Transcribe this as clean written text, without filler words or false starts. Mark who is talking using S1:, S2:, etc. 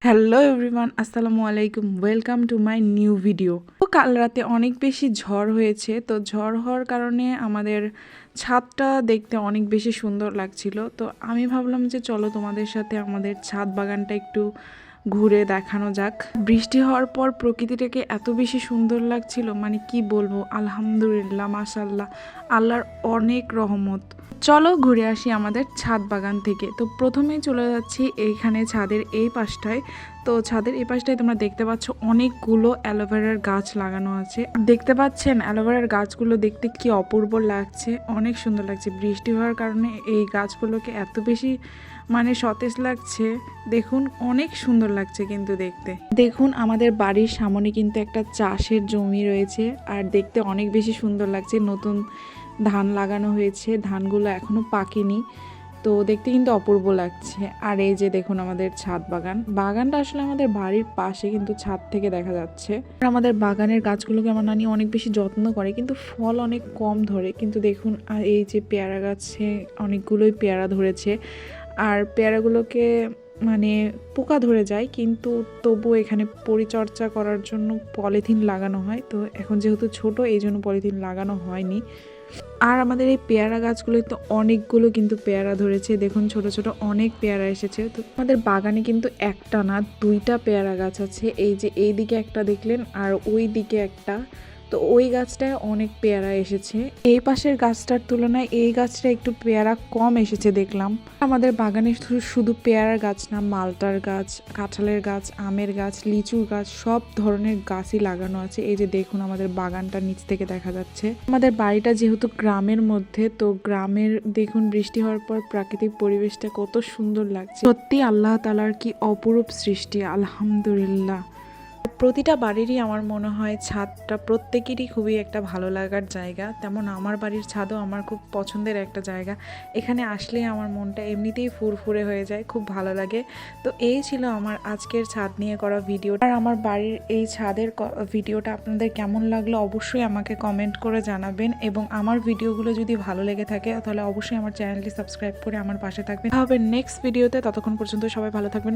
S1: Hello everyone, আসসালামু আলাইকুম। Welcome to my new video. তো কাল রাতে অনেক বেশি ঝড় হয়েছে, তো ঝড় হওয়ার কারণে আমাদের ছাদটা দেখতে অনেক বেশি সুন্দর লাগছিল। তো আমি ভাবলাম যে চলো তোমাদের সাথে আমাদের ছাদ বাগানটা একটু ঘুরে দেখানো যাক। বৃষ্টি হওয়ার পর প্রকৃতিটাকে এত বেশি সুন্দর লাগছিল, মানে কি বলবো, আলহামদুলিল্লাহ, মাশাল্লাহ, আল্লাহর অনেক রহমত। চলো ঘুরে আসি আমাদের ছাদ বাগান থেকে। তো প্রথমেই চলে যাচ্ছি এইখানে ছাদের এই পাশটায়। তো ছাদের এই পাশটায় তোমরা দেখতে পাচ্ছ অনেকগুলো অ্যালোভেরার গাছ লাগানো আছে। দেখতে পাচ্ছেন অ্যালোভেরার গাছগুলো দেখতে কি অপূর্ব লাগছে, অনেক সুন্দর লাগছে। বৃষ্টি হওয়ার কারণে এই গাছগুলোকে এত বেশি সতেজ লাগছে, দেখুন অনেক সুন্দর লাগছে কিন্তু দেখতে। দেখুন আমাদের বাড়ির সামনে কিন্তু একটা চাষের জমি রয়েছে, আর দেখতে অনেক বেশি সুন্দর লাগছে। নতুন ধান লাগানো হয়েছে, ধানগুলো এখনো পাকেনি, তো দেখতে কিন্তু অপূর্ব লাগছে। আর এই যে দেখুন আমাদের ছাদ বাগানটা আসলে আমাদের বাড়ির পাশে, কিন্তু ছাদ থেকে দেখা যাচ্ছে। আর আমাদের বাগানের গাছগুলোকে আমার নানি অনেক বেশি যত্ন করে, কিন্তু ফল অনেক কম ধরে। কিন্তু দেখুন আর এই যে পেয়ারা গাছে অনেকগুলোই পেয়ারা ধরেছে, আর পেয়ারাগুলোকে পোকা ধরে যায়, কিন্তু তবু এখানে পরিচর্যা করার জন্য পলিথিন লাগানো হয়। তো এখন যেহেতু ছোট, এই জন্য পলিথিন লাগানো হয়নি। আর আমাদের এই পেয়ারা গাছগুলো তো অনেকগুলো কিন্তু পেয়ারা ধরেছে, দেখুন ছোট ছোট অনেক পেয়ারা এসেছে। তো আমাদের বাগানে কিন্তু একটা না, দুইটা পেয়ারা গাছ আছে। এই যে এই দিকে একটা দেখলেন, আর ওই দিকে একটা। তো ওই গাছটায় অনেক পেয়ারা এসেছে। এই পাশের গাছটার তুলনায় এই গাছটা একটু পেয়ারা কম এসেছে দেখলাম। আমাদের বাগানে শুধু পেয়ারার গাছ না, মালটার গাছ, কাঁঠালের গাছ, আমের গাছ, লিচুর গাছ, সব ধরনের গাছই লাগানো আছে। এই যে দেখুন আমাদের বাগানটা নিচ থেকে দেখা যাচ্ছে। আমাদের বাড়িটা যেহেতু গ্রামের মধ্যে, তো গ্রামের দেখুন বৃষ্টি হওয়ার পর প্রাকৃতিক পরিবেশটা কত সুন্দর লাগছে। সত্যি আল্লাহ তাআলার কি অপরূপ সৃষ্টি, আলহামদুলিল্লাহ। প্রতিটা বাড়িরই আমার মনে হয় ছাদটা প্রত্যেকেরই খুবই একটা ভালো লাগার জায়গা, তেমন আমার বাড়ির ছাদও আমার খুব পছন্দের একটা জায়গা। এখানে আসলে আমার মনটা এমনিতেই ফুরফুরে হয়ে যায়, খুব ভালো লাগে। তো এই ছিল আমার আজকের ছাদ নিয়ে করা ভিডিও। আর আমার বাড়ির এই ছাদের ভিডিওটা আপনাদের কেমন লাগলো অবশ্যই আমাকে কমেন্ট করে জানাবেন, এবং আমার ভিডিওগুলো যদি ভালো লেগে থাকে তাহলে অবশ্যই আমার চ্যানেলটি সাবস্ক্রাইব করে আমার পাশে থাকবেন। হবে নেক্সট ভিডিওতে, ততক্ষণ পর্যন্ত সবাই ভালো থাকবেন।